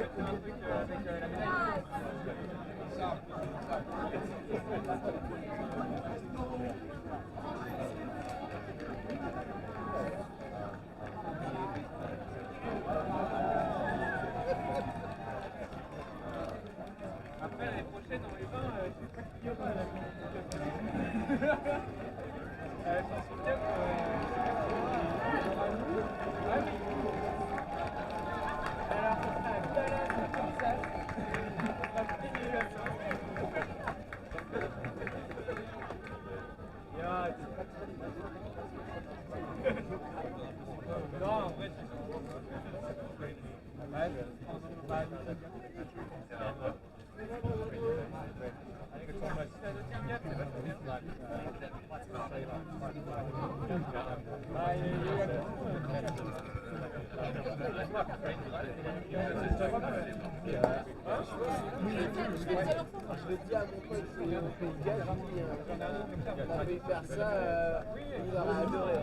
fait un truc avec la médaille. Après, l'année prochaine, en U20, je sais pas qui aura la musique. J'en souviens que... Ah oui. Alors, ça sera un balade comme ça. On va finir comme ça. Non, en vrai, c'est Je le dis à mon pote qui est gars, on avait faire ça, il aurait adoré.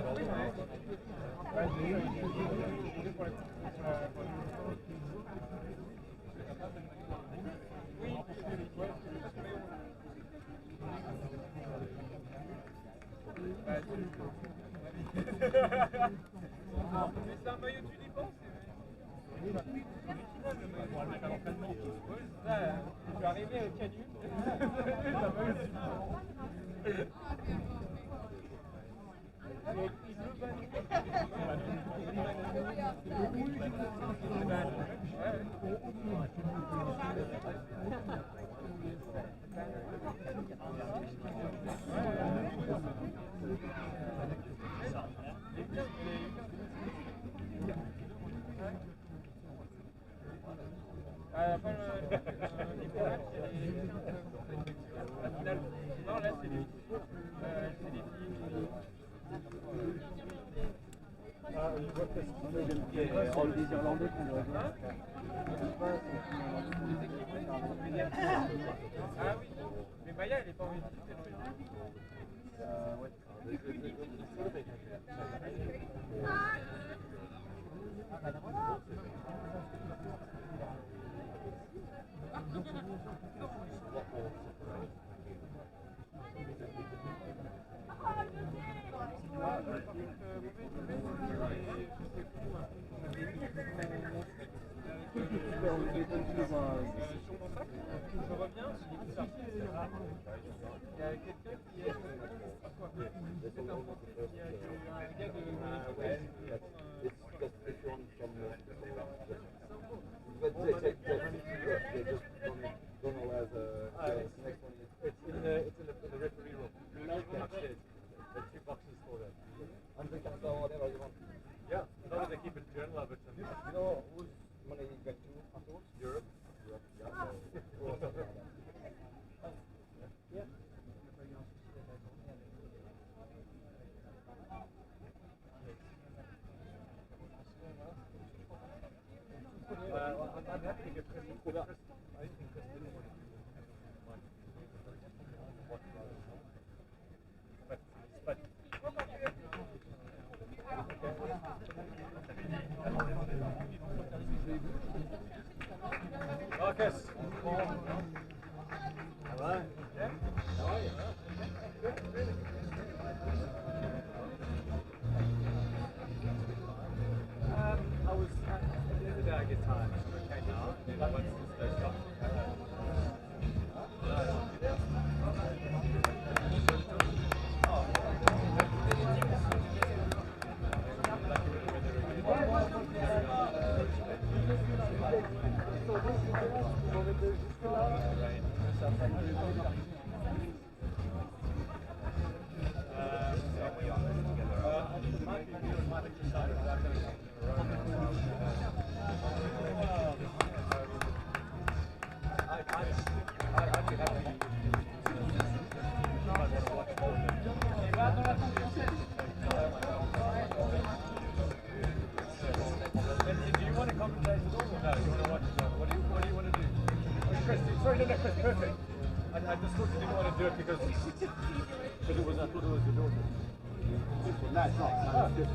Mais c'est un maillot d'uniforme, c'est pour le mettre à l'entraînement. Je suis arrivé au canut. C'est un maillot d'uniforme. Après le diplomate, la finale. Non, là, c'est les filles. Les Irlandais qu'on doit voir. Ah oui, mais Maya, elle est pas en équipe, elle est en Je reviens, il y a quelqu'un qui est... C'est un gars Marcus. All right. Yeah. How are you? Good. Really good. I was at the end of the day I get tired. I'm okay now. And then once this stuff. Sorry, no, Chris, perfect. I just thought you didn't want to do it because it was, I thought it was your daughter. No, it's not. No, it's just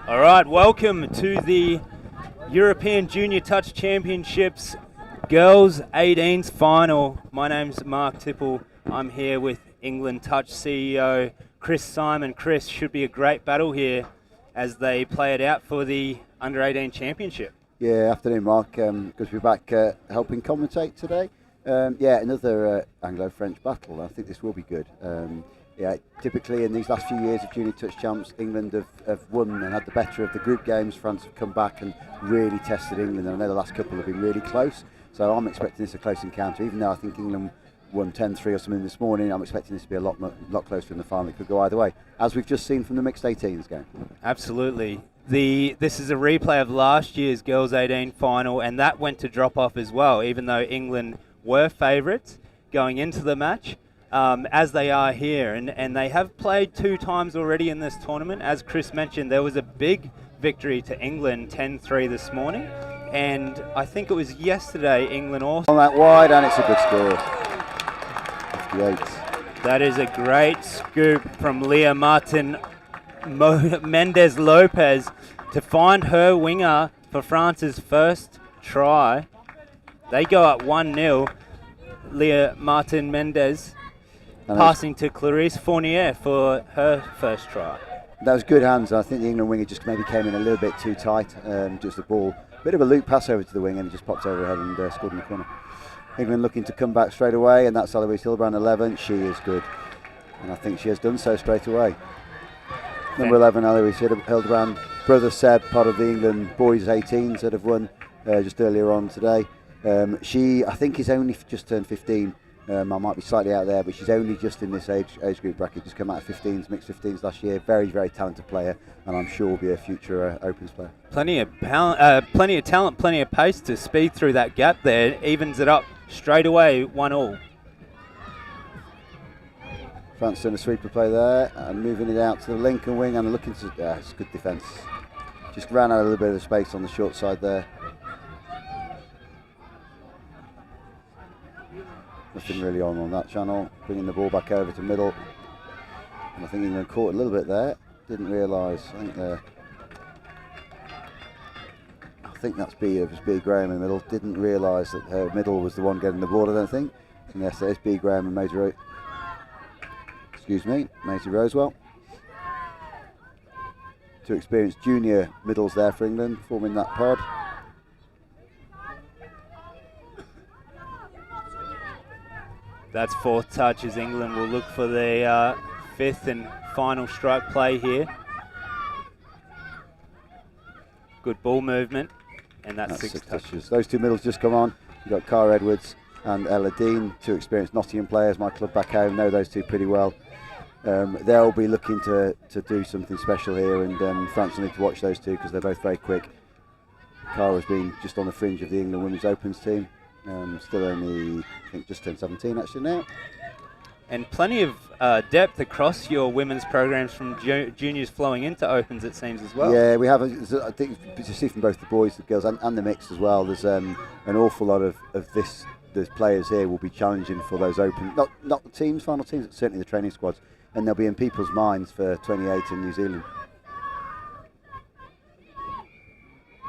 All right, welcome to the European Junior Touch Championships Girls 18s final. My name's Mark Tipple. I'm here with England Touch CEO Chris Simon. Chris, should be a great battle here as they play it out for the Under 18 Championship. Yeah, afternoon, Mark. Good to be back helping commentate today. Another Anglo-French battle. I think this will be good. Typically in these last few years of Junior Touch Champs, England have won and had the better of the group games. France have come back and really tested England, and I know the last couple have been really close. So I'm expecting this a close encounter, even though I think England won 10-3 or something this morning. I'm expecting this to be a lot closer in the final. It could go either way, as we've just seen from the mixed 18s game. Absolutely. This is a replay of last year's Girls 18 final, and that went to drop off as well, even though England were favourites going into the match, as they are here. And they have played 2 times already in this tournament. As Chris mentioned, there was a big victory to England, 10-3 this morning. And I think it was yesterday England also... On that wide, and it's a good score. 58. That is a great scoop from Leah Martin Mendez Lopez to find her winger for France's first try. They go up 1-0. Leah Martin Mendez passing to Clarice Fournier for her first try. That was good hands. I think the England winger just maybe came in a little bit too tight. Just the ball, bit of a loop pass over to the wing, and he just popped over her head and scored in the corner. England looking to come back straight away, and that's Eloise Hildebrand, 11. She is good, and I think she has done so straight away. Number 11, Eloise Hildebrand, brother Seb, part of the England boys 18s that have won just earlier on today. She, I think, is only just turned 15. I might be slightly out there, but she's only just in this age group bracket. Just come out of 15s, mixed 15s last year. Very, very talented player, and I'm sure will be a future Opens player. Plenty of talent, plenty of pace to speed through that gap there. Evens it up straight away, 1-1. France doing a sweeper play there, and moving it out to the Lincoln wing, and looking to, it's good defence. Just ran out a little bit of space on the short side there. Nothing really on that channel. Bringing the ball back over to middle. And I think England caught a little bit there. Didn't realise. I think that's B Graham in the middle. Didn't realise that her middle was the one getting the ball, I don't think. And yes, there's B Graham and Maisie Rosewell. 2 experienced junior middles there for England, forming that pod. That's 4th touch as England will look for their 5th and final strike play here. Good ball movement, and that's 6 touches. Those 2 middles just come on. You've got Cara Edwards and Ella Dean, 2 experienced Nottingham players. My club back home know those 2 pretty well. They'll be looking to do something special here, and France will need to watch those 2 because they're both very quick. Cara's been just on the fringe of the England Women's Opens team. Still only, I think, just turned 17 actually now. And plenty of depth across your women's programs from juniors flowing into Opens, it seems, as well. Yeah, we have, I think, you see from both the boys, the girls, and the mix as well. There's an awful lot of this. There's players here will be challenging for those Open, not the teams, final teams, but certainly the training squads, and they'll be in people's minds for 28 in New Zealand.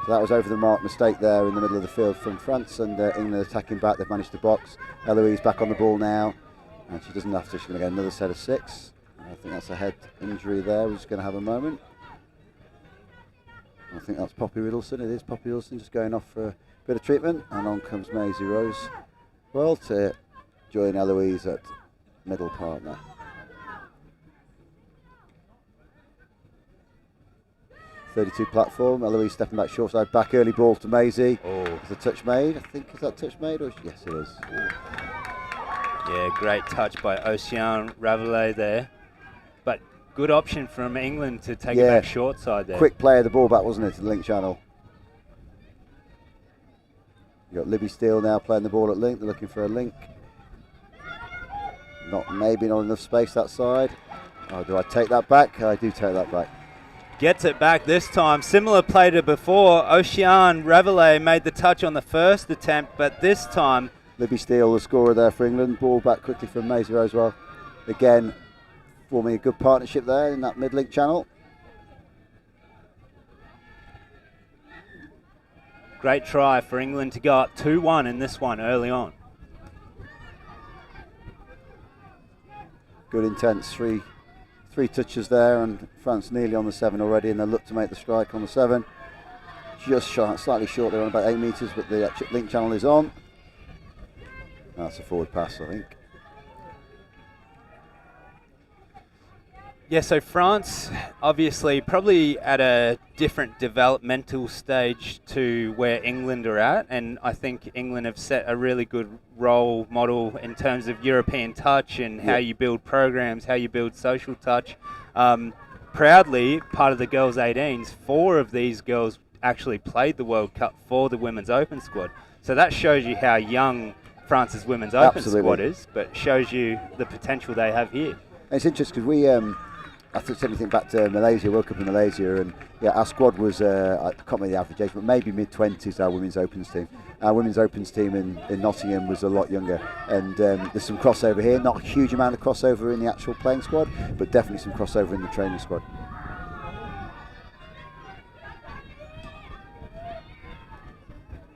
So that was over the mark mistake there in the middle of the field from France, and England attacking back. They've managed to box. Eloise back on the ball now, and she doesn't have to. She's going to get another set of 6. I think that's a head injury there. We're just going to have a moment. I think that's Poppy Riddleson. It is Poppy Riddleson just going off for a bit of treatment, and on comes Maisie Rose. Well, to join Eloise at middle partner. 32 platform. Eloise stepping back short side, back early ball to Maisie. Is the touch made? I think, is that touch made? Or yes, it is. Yeah, great touch by Oceane Ravelet there. But good option from England to take it back short side there. Quick play of the ball back, wasn't it, to the link channel. You've got Libby Steele now playing the ball at link. They're looking for a link. Maybe not enough space that side. Oh, do I take that back? I do take that back. Gets it back this time. Similar play to before. Oceane Ravelet made the touch on the first attempt, but this time... Libby Steele, the scorer there for England. Ball back quickly from Maisie Rosewell. Again, forming a good partnership there in that mid-link channel. Great try for England to go up 2-1 in this one early on. Good intense three touches there, and France nearly on the 7 already, and they look to make the strike on the 7. Just slightly short there on about 8 metres, but the link channel is on. That's a forward pass, I think. Yeah, so France, obviously, probably at a different developmental stage to where England are at, and I think England have set a really good role model in terms of European touch and how you build programs, how you build social touch. proudly part of the girls 18s. 4 of these girls actually played the World Cup for the Women's Open squad. So that shows you how young France's Women's Open squad is, but shows you the potential they have here. And it's interesting because we, I certainly think back to Malaysia, World Cup in Malaysia, and yeah, our squad was, I can't remember the average age, but maybe mid-20s, our Women's Opens team. Our Women's Opens team in Nottingham was a lot younger, and there's some crossover here, not a huge amount of crossover in the actual playing squad, but definitely some crossover in the training squad.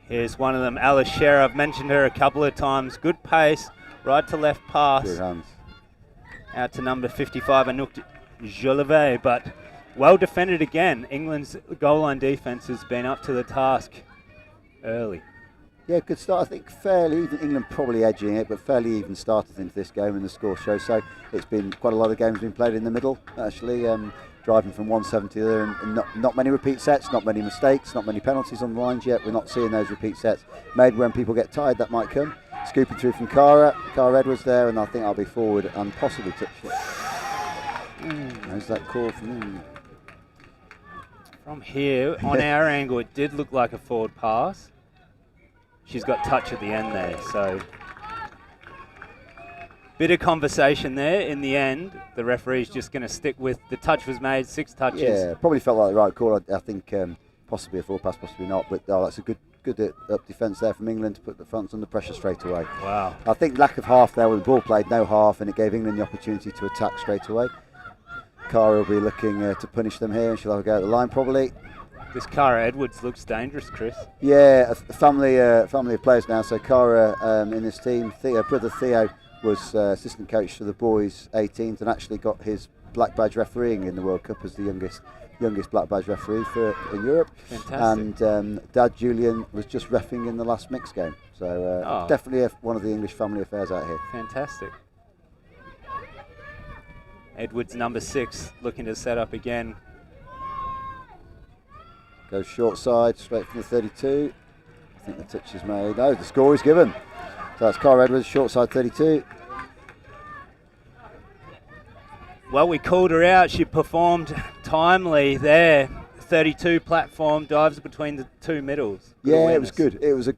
Here's one of them, Alice Scherer. I've mentioned her a couple of times. Good pace, right to left pass. Good hands. Out to number 55, Anouk Jolivet, but well defended again. England's goal line defence has been up to the task early. Yeah, good start. I think fairly even. England probably edging it, but fairly even started into this game, and the score shows. So it's been quite a lot of games being played in the middle, actually, driving from one 7 to the other, and not many repeat sets, not many mistakes, not many penalties on the lines yet. We're not seeing those repeat sets. Maybe when people get tired, that might come. Scooping through from Cara Edwards there, and I think I'll be forward and possibly touch it. There's that call from here, on our angle, it did look like a forward pass. She's got touch at the end there, so bit of conversation there. In the end, the referee's just going to stick with the touch was made, 6 touches. Yeah, probably felt like the right call. I think possibly a forward pass, possibly not, but that's a good up defence there from England to put the France under pressure straight away. Wow. I think lack of half there when the ball played, no half, and it gave England the opportunity to attack straight away. Cara will be looking to punish them here, and she'll have a go at the line probably. This Cara Edwards looks dangerous, Chris. Yeah, a family of players now. So Cara in this team, brother Theo was assistant coach for the boys 18s and actually got his black badge refereeing in the World Cup as the youngest black badge referee in Europe. Fantastic. And Dad Julian was just reffing in the last mixed game. So definitely one of the English family affairs out here. Fantastic. Edwards, number 6, looking to set up again. Goes short side, straight from the 32. I think the touch is made. No, the score is given. So that's Cara Edwards, short side 32. Well, we called her out. She performed timely there. 32 platform, dives between the 2 middles. Good awareness. It was good. It was a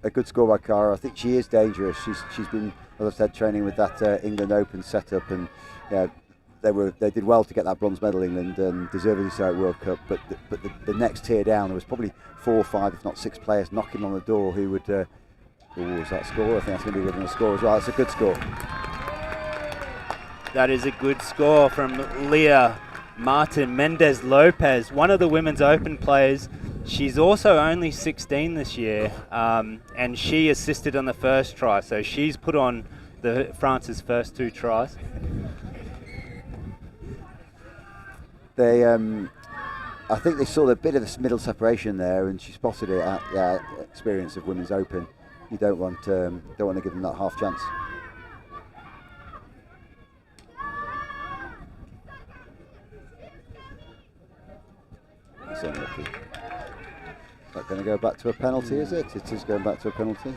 good score by Cara. I think she is dangerous. She's been, as I said, training with that England Open setup, and they did well to get that bronze medal, England, and deservedly so at World Cup. But the next tier down, there was probably 4 or 5, if not 6 players knocking on the door who would. Was that score? I think that's going to be within a score as well. It's a good score. That is a good score from Leah Martin Mendez Lopez, one of the Women's Open players. She's also only 16 this year, and she assisted on the first try, so she's put on France's first 2 tries. They, I think they saw a bit of this middle separation there, and she spotted it at the experience of Women's Open. You don't want to give them that half chance. That's unlucky. Is that going to go back to a penalty, is it? It is going back to a penalty.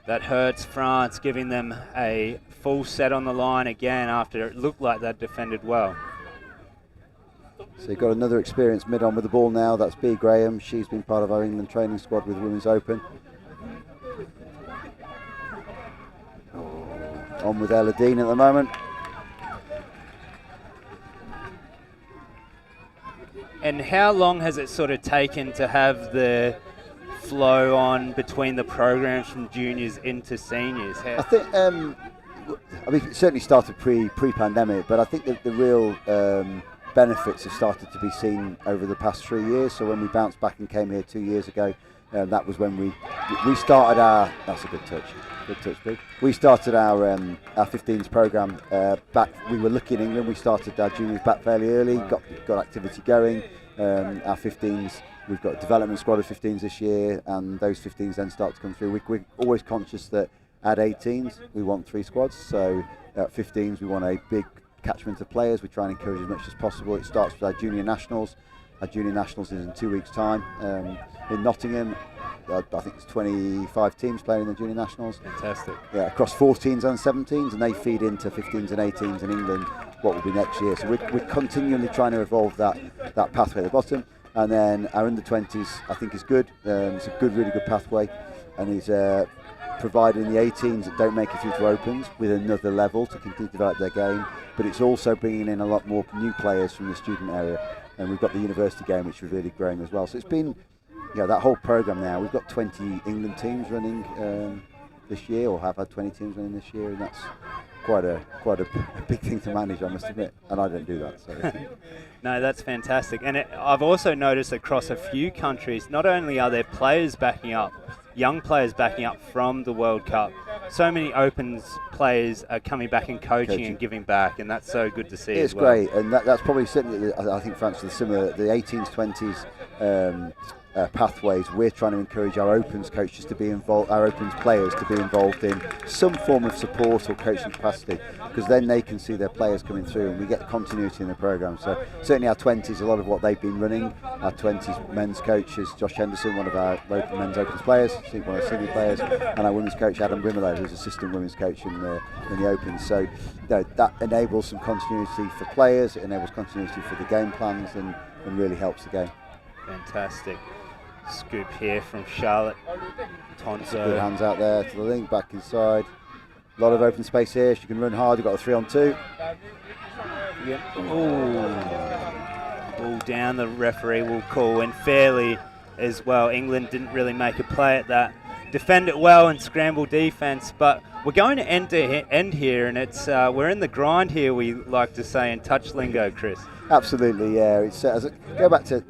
That hurts France, giving them a full set on the line again after it looked like they'd defended well. So you've got another experienced mid on with the ball now. That's B. Graham. She's been part of our England training squad with Women's Open. On with Ella Dean at the moment. And how long has it sort of taken to have the flow on between the programs from juniors into seniors? I think, it certainly started pre-pandemic, but I think that the real benefits have started to be seen over the past 3 years. So when we bounced back and came here 2 years ago, that was when we started our. That's a good touch, Pete. We started our 15s program back. We were lucky in England. We started our juniors back fairly early. Got activity going. Our 15s. We've got a development squad of 15s this year, and those 15s then start to come through. We're always conscious that at 18s we want 3 squads. So at 15s we want a big catchment of players. We try and encourage as much as possible. It starts with our junior nationals. Our junior nationals is in 2 weeks' time in Nottingham. I think it's 25 teams playing in the junior nationals. Fantastic. Yeah, across 14s and 17s, and they feed into 15s and 18s in England. What will be next year? So we're continually trying to evolve that pathway at the bottom. And then our under 20s, I think, is good. It's a really good pathway, and is providing the 18s that don't make it through to opens with another level to continue to develop their game. But it's also bringing in a lot more new players from the student area, and we've got the university game, which is really growing as well. So it's been, that whole program now. We've got 20 England teams running this year, or have had 20 teams running this year, and that's quite a big thing to manage, I must admit, and I don't do that. So. No, that's fantastic. And I've also noticed across a few countries, not only are there players backing up, young players backing up from the World Cup, so many Opens players are coming back and coaching and giving back, and that's so good to see as well. It's great, and that's probably certainly, I think, France, the similar, the 18s, 20s pathways. We're trying to encourage our Opens coaches to be involved, our Opens players to be involved in some form of support or coaching capacity, because then they can see their players coming through and we get continuity in the programme. So certainly our 20s, a lot of what they've been running, our 20s men's coach is Josh Henderson, one of our local men's Opens players, one of our senior players, and our women's coach Adam Grimmerlow, who's assistant women's coach in the Opens. So that enables some continuity for players, it enables continuity for the game plans, and really helps the game. Fantastic. Scoop here from Charlotte. Tonzo. Good hands out there to the link, back inside. A lot of open space here. She can run hard. You've got a 3-on-2. Yep. Ball down. The referee will call, and fairly as well. England didn't really make a play at that. Defend it well and scramble defence, but we're going to end here, and it's we're in the grind here, we like to say in touch lingo, Chris. Absolutely, yeah. It's go back to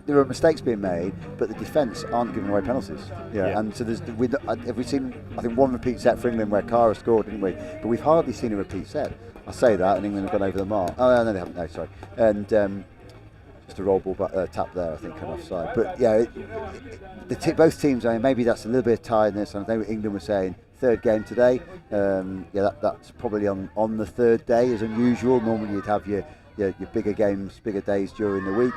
there are mistakes being made, but the defence aren't giving away penalties. Yeah. And so have we seen? I think one repeat set for England where Cara scored, didn't we? But we've hardly seen a repeat set. I say that, and England have gone over the mark. Oh no, they haven't. No, sorry. And just a roll ball tap there, I think, and offside. But yeah, both teams. I mean, maybe that's a little bit of tiredness. I know England was saying third game today. That's probably on the third day is unusual. Normally you'd have your bigger games, bigger days during the week,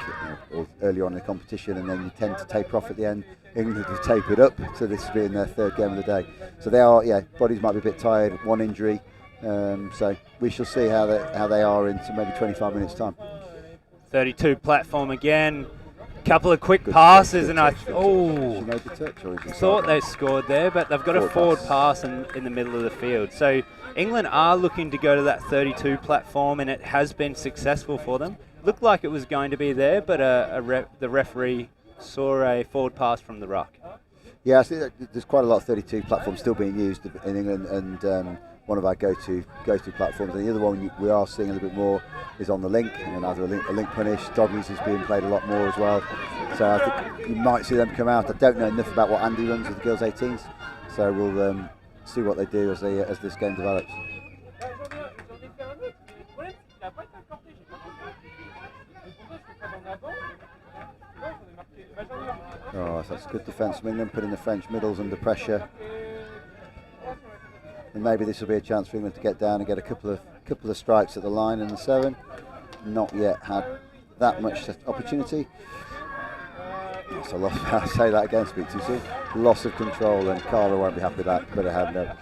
or earlier on in the competition, and then you tend to taper off at the end. England have tapered up, so this has been their third game of the day. So they are, bodies might be a bit tired, one injury, so we shall see how they are in maybe 25 minutes' time. 32 platform again, couple of quick passes, and I thought they scored there, but they've got a forward pass in the middle of the field. So England are looking to go to that 32 platform, and it has been successful for them. Looked like it was going to be there, but the referee saw a forward pass from the ruck. Yeah, I see that there's quite a lot of 32 platforms still being used in England, and one of our go-to platforms. And the other one we are seeing a little bit more is on the link, and either a link punish. Doggies is being played a lot more as well. So I think you might see them come out. I don't know enough about what Andy runs with the girls 18s, so we'll see what they do as this game develops. Oh, that's good defence from England, putting the French middles under pressure. And maybe this will be a chance for England to get down and get a couple of strikes at the line in the 7. Not yet had that much opportunity. That's a lot. I'll say that again, speak too soon. Loss of control, and Cara won't be happy with that. Could have had no.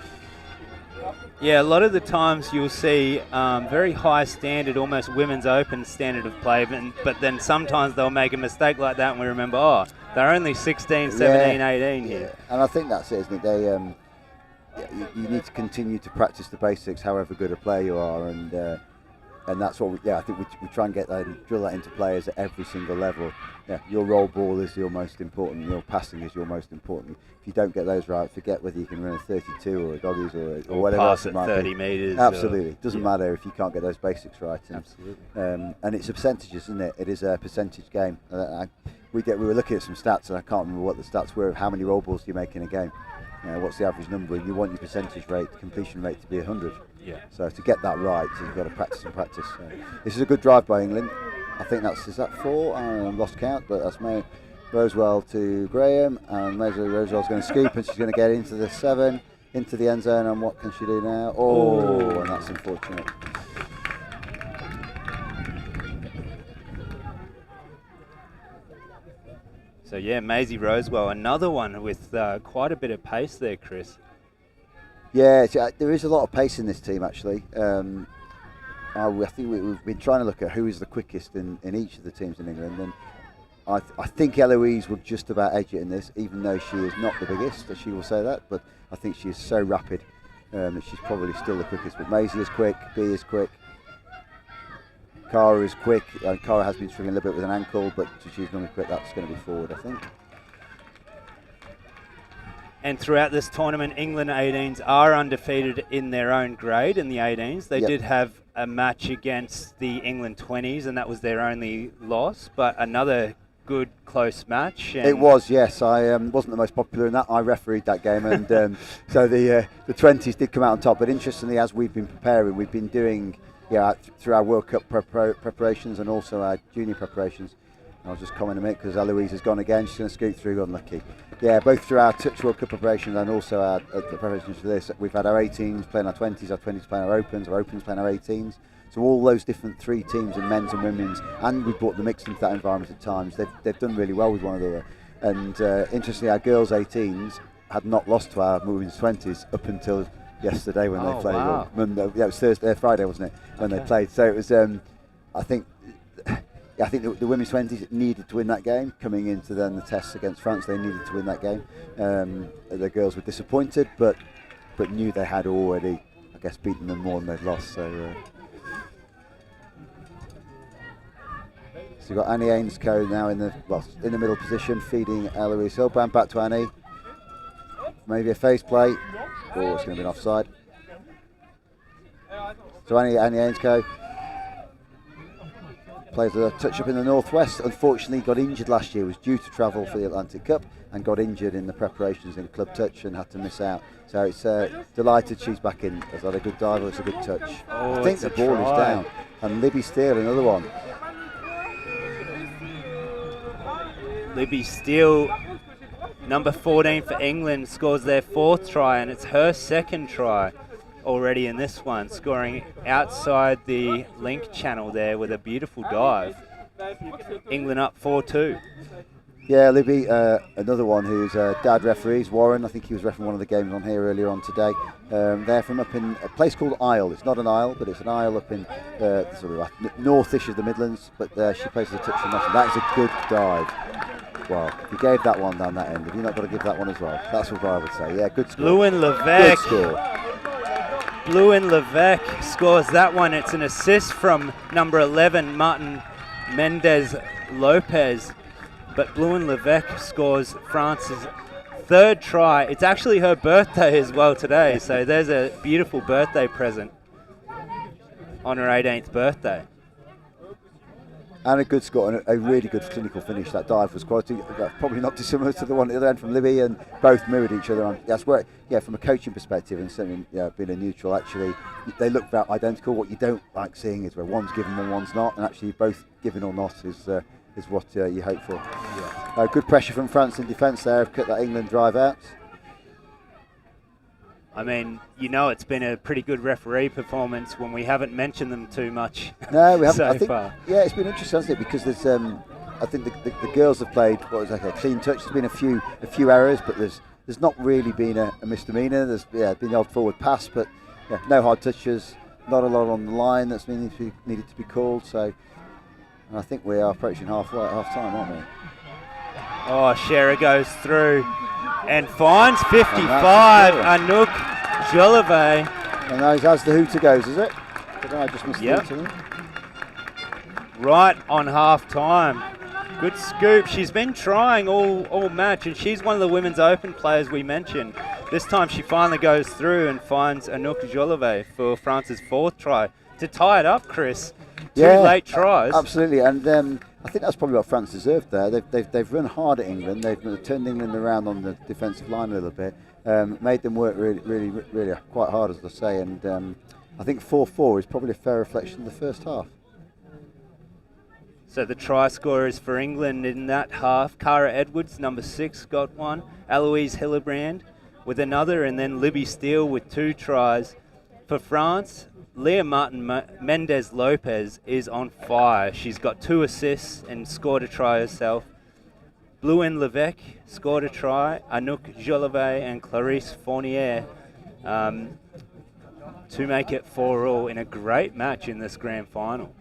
Yeah, a lot of the times you'll see very high standard, almost women's open standard of play, but then sometimes they'll make a mistake like that, and we remember, they're only 16, 17, 18 here. And I think that's it, isn't it? They you need to continue to practice the basics, however good a player you are, and that's what I think we try and get that and drill that into players at every single level. Yeah, your roll ball is your most important, your passing is your most important. If you don't get those right, forget whether you can run a 32 or a doggies or whatever pass else it at might 30 be. metres. Absolutely, doesn't matter if you can't get those basics right. And, absolutely. And it's a percentages, isn't it? It is a percentage game. We were looking at some stats, and I can't remember what the stats were of how many roll balls do you make in a game. What's the average number? And you want your percentage rate, completion rate, to be 100. Yeah. So to get that right, you've got to practice and practice. So this is a good drive by England. I think is that 4? I lost count, but that's Rosewell to Graham, and Rosewell's going to scoop, and she's going to get into the 7, into the end zone. And what can she do now? Oh, and that's unfortunate. So yeah, Maisie Rosewell, another one with quite a bit of pace there, Chris. Yeah, there is a lot of pace in this team actually. I think we've been trying to look at who is the quickest in each of the teams in England, and I think Eloise will just about edge it in this, even though she is not the biggest, she will say that, but I think she is so rapid that she's probably still the quickest. But Maisie is quick, B is quick, Cara is quick. Cara has been struggling a little bit with an ankle, but she's normally quick. That's going to be forward, I think. And throughout this tournament, England 18s are undefeated in their own grade in the 18s. They did have a match against the England 20s, and that was their only loss, but another good close match. It was, yes. I wasn't the most popular in that. I refereed that game, and so the 20s did come out on top. But interestingly, as we've been preparing, we've been doing through our World Cup preparations and also our junior preparations. I'll just comment a minute because Eloise has gone again. She's going to scoot through, unlucky. Yeah, both through our Touch World Cup preparations and also our the preparations for this. We've had our 18s playing our 20s playing our Opens playing our 18s. So all those different three teams in men's and women's, and we brought the mix into that environment at times. They've done really well with one another. And interestingly, our girls' 18s had not lost to our women's 20s up until yesterday when they played. Wow. Monday, yeah, it was Friday, wasn't it, when they played? So it was. I think the women's 20s needed to win that game. Coming into then the tests against France, they needed to win that game. The girls were disappointed, but knew they had already, I guess, beaten them more than they'd lost. So you've got Annie Ainscoe now in the middle position, feeding Eloise Hilbrand. Back to Annie. Maybe a face play. Oh, it's going to be an offside. So Annie Ainscoe plays a touch up in the northwest. Unfortunately, got injured last year. Was due to travel for the Atlantic Cup and got injured in the preparations in club touch and had to miss out. So it's delighted she's back in. Has had a good dive. It's a good touch. Oh, I think the ball is down. And Libby Steele, another one. Libby Steele, number 14 for England, scores their 4th try, and it's her 2nd try already in this one, scoring outside the link channel there with a beautiful dive. England up 4-2. Yeah, Libby, another one whose dad referees, Warren. I think he was refereeing one of the games on here earlier on today. They're from up in a place called Isle. It's not an isle, but it's an isle up in sort of northish of the Midlands. But she plays the touch from that. That is a good dive. Well, you gave that one down that end. Have you not got to give that one as well? That's what I would say. Yeah, good score. Bluin Levesque. Good score. Bluin Levesque scores that one. It's an assist from number 11, Martin Mendez Lopez. But Bluin Levesque scores France's 3rd try. It's actually her birthday as well today, so there's a beautiful birthday present on her 18th birthday. And a good score and a really good clinical finish. That dive was quality. Probably not dissimilar to the one at the other end from Libby, and both mirrored each other. That's where, from a coaching perspective and certainly being a neutral, actually, they look about identical. What you don't like seeing is where one's given and one's not, and actually both given or not is what you hope for. Yeah. Good pressure from France in defence there. Cut that England drive out. I mean, it's been a pretty good referee performance when we haven't mentioned them too much. No, we haven't. so I think, far. Yeah, it's been interesting, hasn't it? Because there's, I think the girls have played a clean touch. There's been a few errors, but there's not really been a misdemeanour. There's been the odd forward pass, but no hard touches. Not a lot on the line that's needed to be called. So, and I think we are approaching half time, aren't we? Oh, Scherer goes through and finds 55. Anouk Jolivet. And as the hooter goes, is it? I just missed the hooter. Right on half time. Good scoop. She's been trying all match, and she's one of the women's open players we mentioned. This time she finally goes through and finds Anouk Jolivet for France's 4th try to tie it up, Chris. Two late tries. Absolutely, and I think that's probably what France deserved there. They've run hard at England. They've turned England around on the defensive line a little bit, made them work really quite hard, as I say. And I think 4-4 is probably a fair reflection of the first half. So the try scorers for England in that half: Cara Edwards, number 6, got one. Eloise Hilbrand with another, and then Libby Steele with 2 tries. For France, Leah Martin Mendez Lopez is on fire. She's got 2 assists and scored a try herself. Blouin Levesque scored a try. Anouk Jolivet and Clarisse Fournier to make it 4-4 in a great match in this grand final.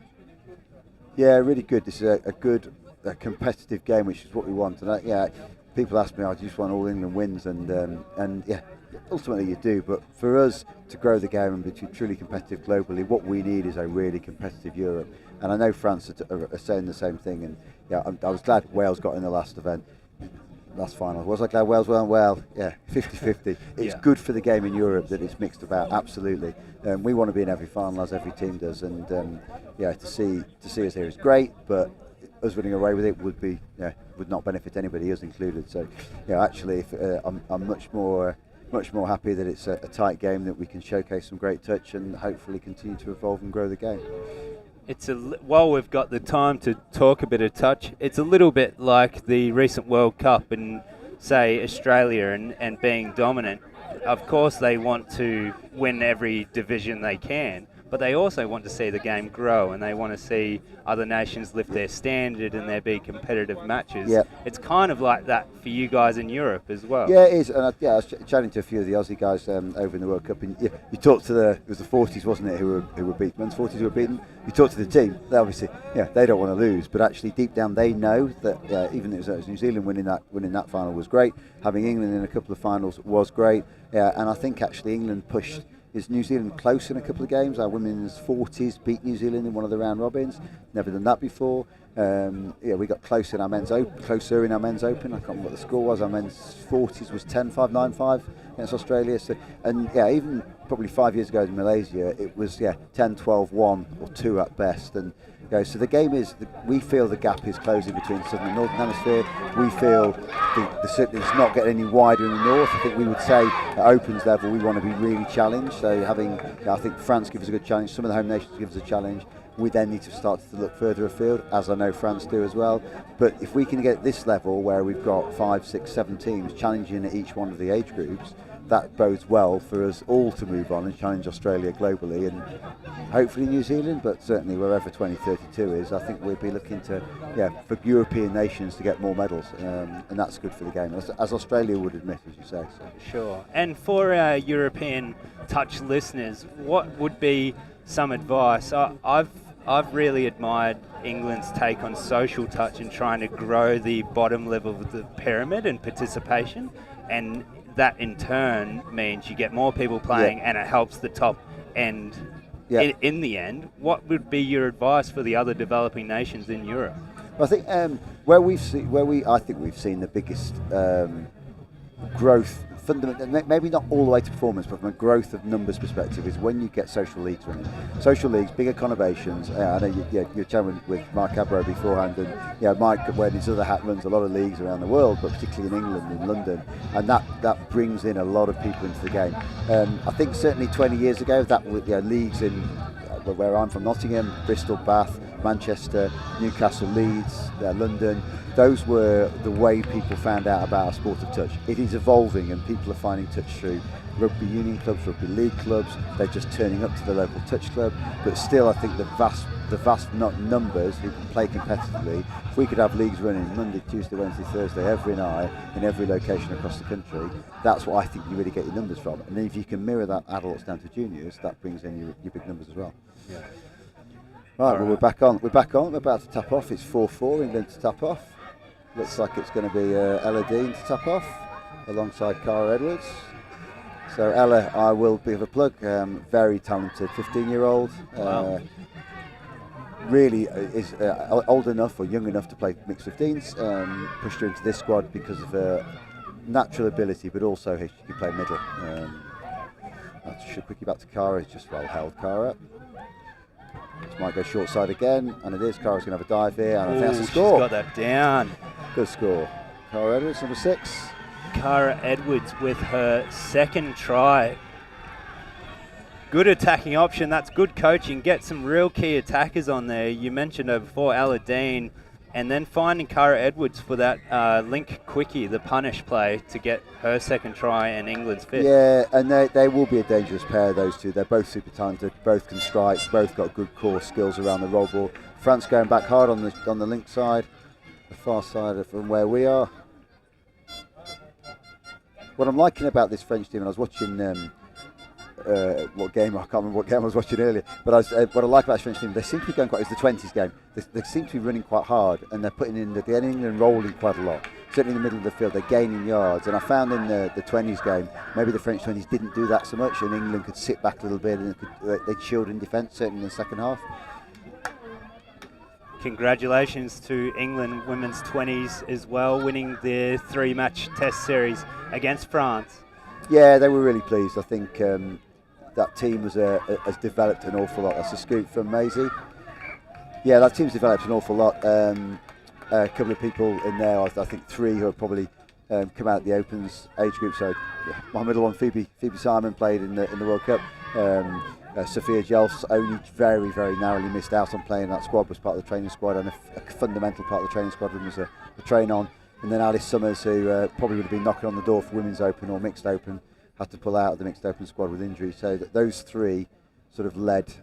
Yeah, really good. This is a good competitive game, which is what we want. And people ask me, I just want all England wins, and yeah, ultimately you do. But for us to grow the game and be truly competitive globally, what we need is a really competitive Europe. And I know France are saying the same thing. And yeah, I was glad Wales got in the last final. Was I glad Wales went well? Yeah, 50-50. It's good for the game in Europe that it's mixed about, absolutely. We want to be in every final, as every team does, and to see us here is great, but us running away with it would not benefit anybody, us included. So, actually, I'm much more happy that it's a tight game, that we can showcase some great touch and hopefully continue to evolve and grow the game. While we've got the time to talk a bit of touch, it's a little bit like the recent World Cup in, say, Australia and being dominant. Of course, they want to win every division they can, but they also want to see the game grow, and they want to see other nations lift their standard and there be competitive matches. Yep. It's kind of like that for you guys in Europe as well. Yeah, it is. And I was chatting to a few of the Aussie guys over in the World Cup, and you talked to it was the 40s, wasn't it, who were beaten, men's 40s who were beaten. You talk to the team, they obviously, they don't want to lose, but actually deep down they know that even as New Zealand winning that final was great. Having England in a couple of finals was great. And I think actually England pushed New Zealand close in a couple of games. Our women's 40s beat New Zealand in one of the round robins. Never done that before. We got closer in our men's open. I can't remember what the score was. Our men's 40s was 10-5, 9-5 against Australia. So, and even probably 5 years ago in Malaysia, it was 10-12, 1 or 2 at best. And so the game is, we feel the gap is closing between the southern and northern hemisphere. We feel it's not getting any wider in the north. I think we would say at opens level we want to be really challenged. So I think France gives us a good challenge. Some of the home nations give us a challenge. We then need to start to look further afield, as I know France do as well. But if we can get this level where we've got 5, 6, 7 teams challenging at each one of the age groups, that bodes well for us all to move on and challenge Australia globally, and hopefully New Zealand, but certainly wherever 2032 is, I think we'll be looking to, for European nations to get more medals, and that's good for the game, as Australia would admit, as you say. So. Sure. And for our European touch listeners, what would be some advice? I've really admired England's take on social touch and trying to grow the bottom level of the pyramid and participation, and that in turn means you get more people playing and it helps the top end in the end. What would be your advice for the other developing nations in Europe? Well, I think I think we've seen the biggest growth, maybe not all the way to performance, but from a growth of numbers perspective, is when you get social leagues running. Social leagues, bigger conurbations. I know you're chatting with Mark Abro beforehand, and Mike, wearing his other hat, runs a lot of leagues around the world, but particularly in England, in London, and that brings in a lot of people into the game. I think certainly 20 years ago, that leagues in where I'm from, Nottingham, Bristol, Bath, Manchester, Newcastle, Leeds, London, those were the way people found out about our sport of touch. It is evolving, and people are finding touch through rugby union clubs, rugby league clubs. They're just turning up to the local touch club, but still I think the vast numbers who can play competitively, if we could have leagues running Monday, Tuesday, Wednesday, Thursday every night in every location across the country, that's what I think you really get your numbers from. And then if you can mirror that adults down to juniors, that brings in your big numbers as well. Yeah. Right, well, we're back on. We're about to tap off. It's 4-4, England to tap off. Looks like it's going to be Ella Dean to tap off, alongside Cara Edwards. So Ella, I will give a plug, very talented 15-year-old. Wow. Really is old enough or young enough to play mixed 15s. Pushed her into this squad because of her natural ability, but also she can play middle. Quickly back to Cara. It's just well held, Cara. This might go short side again, and it is. Cara's going to have a dive here, and I think that's a score. She's got that down. Good score. Cara Edwards, number 6. Cara Edwards with her second try. Good attacking option. That's good coaching. Get some real key attackers on there. You mentioned her before, Aladdin, and then finding Cara Edwards for that link quickie, the punish play, to get her second try and England's fifth. Yeah, and they will be a dangerous pair, those two. They're both super talented, both can strike, both got good core skills around the roll ball. France going back hard on the link side. the far side from where we are. What I'm liking about this French team, and I was watching what game, I can't remember what game I was watching earlier, but what I like about this French team, they seem to be going quite, it's the 20s game, they seem to be running quite hard, and they're getting England rolling quite a lot. Certainly in the middle of the field, they're gaining yards, and I found in the 20s game, maybe the French 20s didn't do that so much, and England could sit back a little bit, and they chilled in defence, certainly in the second half. Congratulations to England women's 20s as well, winning their 3-match test series against France. Yeah, they were really pleased. I think that team has developed an awful lot. That's a scoop from Maisie. Yeah, that team's developed an awful lot. A couple of people in there, I think 3 who have probably come out of the Opens age group. So my middle one, Phoebe Simon, played in the World Cup. Sophia Jelfs only very, very narrowly missed out on playing that squad, was part of the training squad, and a fundamental part of the training squad was the train on. And then Alice Summers, who probably would have been knocking on the door for Women's Open or Mixed Open, had to pull out of the Mixed Open squad with injury. So those 3 sort of led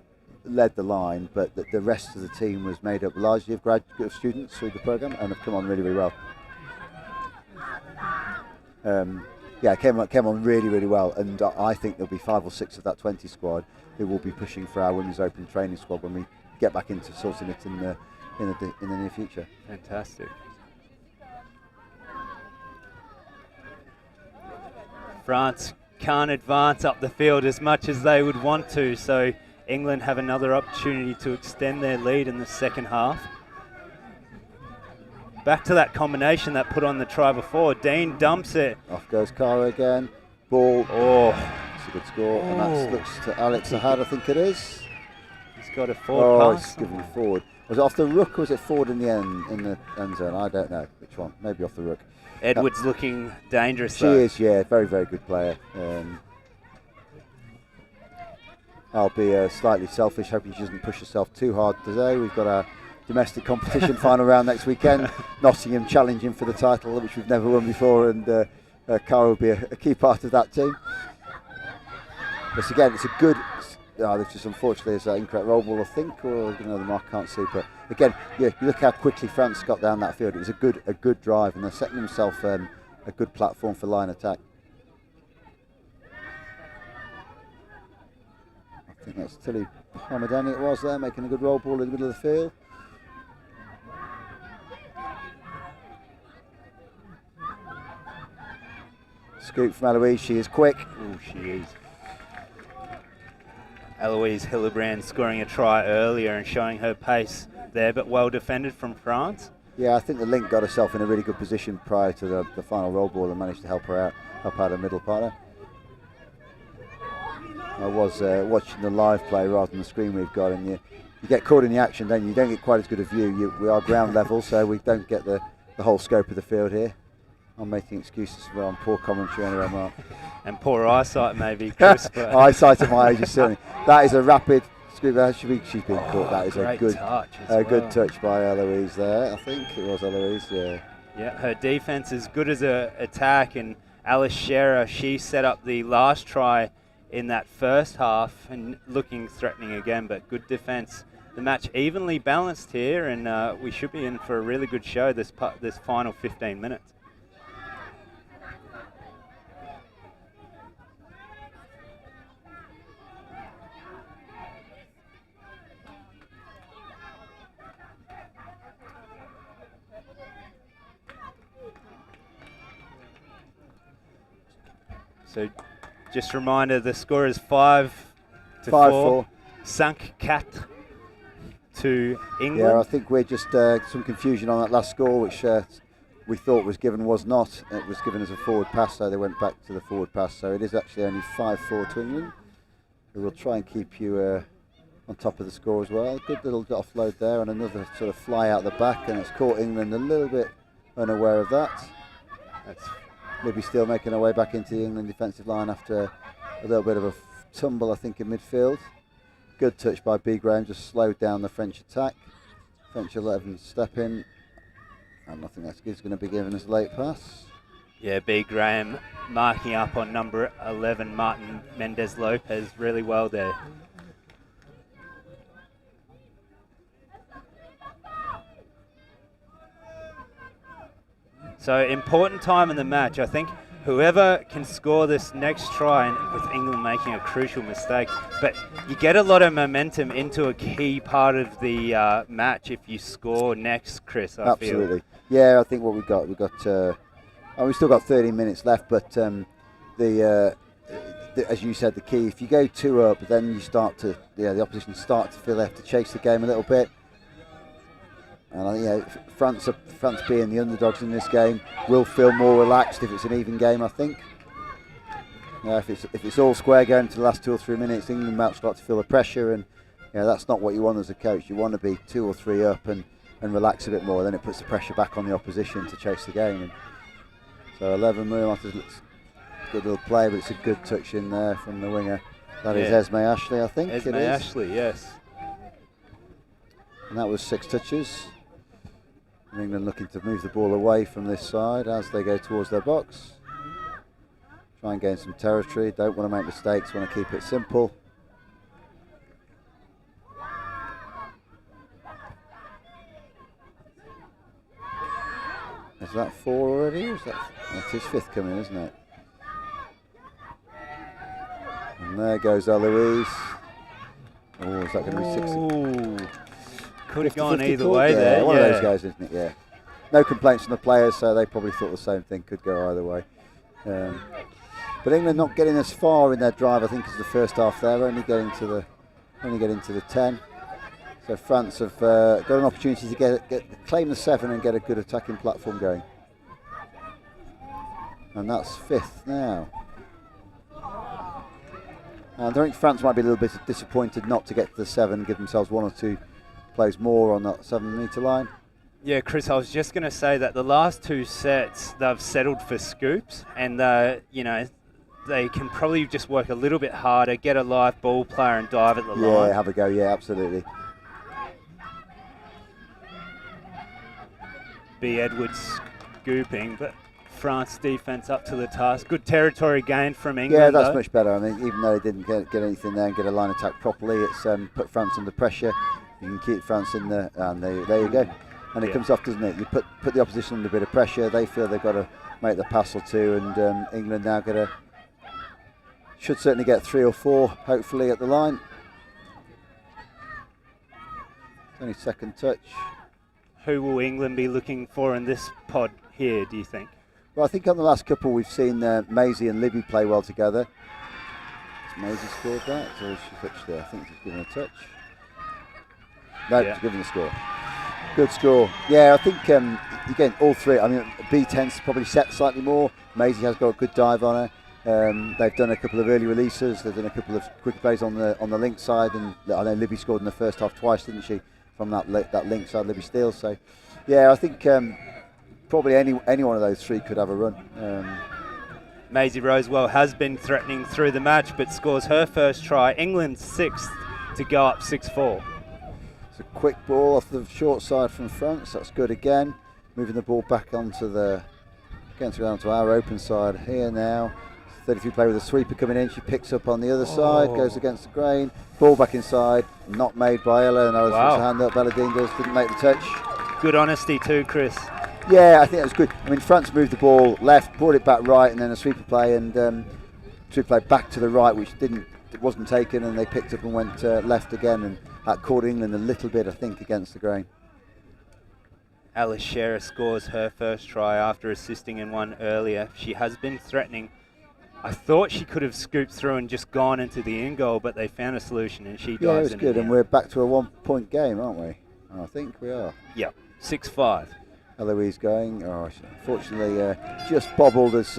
the line, but the rest of the team was made up largely of graduate students through the programme and have come on really, really well. Came on really, really well, and I think there'll be 5 or 6 of that 20 squad who will be pushing for our Women's Open training squad when we get back into sorting it in the near future. Fantastic. France can't advance up the field as much as they would want to, so England have another opportunity to extend their lead in the second half. Back to that combination that put on the try before. Dean dumps it. Off goes Cara again. Ball. Oh, it's a good score. And that looks to Alex Ahad, I think it is. He's got a forward pass. He's given it forward. Was it off the ruck or was it forward in the end zone? I don't know which one. Maybe off the ruck. Edwards looking dangerous. She is, yeah. Very, very good player. I'll be slightly selfish, hoping she doesn't push herself too hard today. We've got our domestic competition final round next weekend. Nottingham challenging for the title, which we've never won before, and Cara will be a key part of that team. But again, it's a good. This just unfortunately is an incorrect roll ball, I think, or the mark can't see. But again, you look how quickly France got down that field. It was a good drive, and they're setting themselves a good platform for line attack. I think that's Tilly Hamadani it was there, making a good roll ball in the middle of the field. Scoop from Eloise, she is quick. Oh, she is. Eloise Hillebrand scoring a try earlier and showing her pace there, but well defended from France. Yeah, I think the link got herself in a really good position prior to the final roll ball and managed to help out her middle partner. I was watching the live play rather than the screen we've got, and you get caught in the action, don't you? You don't get quite as good a view. We are ground level, so we don't get the whole scope of the field here. I'm making excuses for on poor commentary anyway, Mark. And poor eyesight, maybe, Chris. Eyesight at my age is certainly. That is a rapid scoop. She's been caught. That is a good touch by Eloise there. I think it was Eloise. Yeah. Yeah, her defense is good as a attack, and Alice Scherer, she set up the last try in that first half and looking threatening again, but good defense. The match evenly balanced here, and we should be in for a really good show this final 15 minutes. So just a reminder, the score is 5-4. 5-4. To England. Yeah, I think we're just some confusion on that last score, which we thought was given, was not. It was given as a forward pass, so they went back to the forward pass. So it is actually only 5-4 to England. We will try and keep you on top of the score as well. Good little offload there, and another sort of fly out the back, and it's caught England a little bit unaware of that. That's Libby still making her way back into the England defensive line after a little bit of a tumble, I think, in midfield. Good touch by B. Graham, just slowed down the French attack. French 11 step in, and I think that's going to be given as a late pass. Yeah, B. Graham marking up on number 11, Martin Mendez-Lopez, really well there. So important time in the match. I think whoever can score this next try, and with England making a crucial mistake, but you get a lot of momentum into a key part of the match if you score next, Chris. I Absolutely. feel. Yeah, I think what we've got, we've still got 30 minutes left, but as you said, the key, if you go 2 up, then you start to, the opposition start to feel they have to chase the game a little bit. And I think, France being the underdogs in this game will feel more relaxed if it's an even game, I think. If it's all square going to the last 2 or 3 minutes, England might start to feel the pressure, and that's not what you want as a coach. You want to be 2 or 3 up and relax a bit more. Then it puts the pressure back on the opposition to chase the game. And so 11 millimetres looks good little play, but it's a good touch in there from the winger. That is Esme Ashley, I think. Esme Ashley, yes. And that was 6 touches. And England looking to move the ball away from this side as they go towards their box. Try and gain some territory. Don't want to make mistakes. Want to keep it simple. Is that 4 already? Or is that's his 5th coming, isn't it? And there goes Eloise. Oh, is that going to be 6? Could have gone either way there. One of those guys, isn't it? Yeah. No complaints from the players, so they probably thought the same thing. Could go either way. But England not getting as far in their drive, I think, as the first half there. Only getting to the 10. So France have got an opportunity to claim the 7 and get a good attacking platform going. And that's 5th now. And I think France might be a little bit disappointed not to get to the 7, give themselves 1 or 2 plays more on that 7-metre line. Yeah, Chris, I was just going to say that the last 2 sets, they've settled for scoops, and they can probably just work a little bit harder, get a live ball player and dive at the line. Yeah, have a go, yeah, absolutely. B. Edwards scooping, but France defence up to the task. Good territory gain from England. Yeah, that's much better. I mean, even though they didn't get anything there and get a line attack properly, it's put France under pressure. You can keep France in there, and there you go. And it comes off, doesn't it? You put the opposition under a bit of pressure. They feel they've got to make the pass or 2, and England now should certainly get 3 or 4, hopefully, at the line. It's only second touch. Who will England be looking for in this pod here, do you think? Well, I think on the last couple we've seen Maisie and Libby play well together. Has Maisie scored that? Or she touched there? I think she's given a touch. No, she's given a score. Good score. Yeah, I think, again, all 3. I mean, B tends to probably set slightly more. Maisie has got a good dive on her. They've done a couple of early releases. They've done a couple of quick plays on the link side. And I know Libby scored in the first half twice, didn't she? From that link side, Libby Steele. So, yeah, I think probably any one of those 3 could have a run. Maisie Rosewell has been threatening through the match, but scores her first try. England 6th to go up 6-4. It's a quick ball off the short side from France. That's good again. Moving the ball back onto our open side here now. 33 player with a sweeper coming in. She picks up on the other side, goes against the grain. Ball back inside. Not made by Ella. And Ella's puts her hand up. Belladine didn't make the touch. Good honesty too, Chris. Yeah, I think that was good. I mean, France moved the ball left, brought it back right, and then a sweeper play and sweeper play back to the right, which it wasn't taken, and they picked up and went left again, and that caught England a little bit, I think, against the grain. Alice Shearer scores her first try after assisting in one earlier. She has been threatening. I thought she could have scooped through and just gone into the in goal, but they found a solution, and she dives in. Yeah, it was good, and we're back to a 1-point game, aren't we? I think we are. Yep, 6-5. Eloise going. Unfortunately, just bobbled as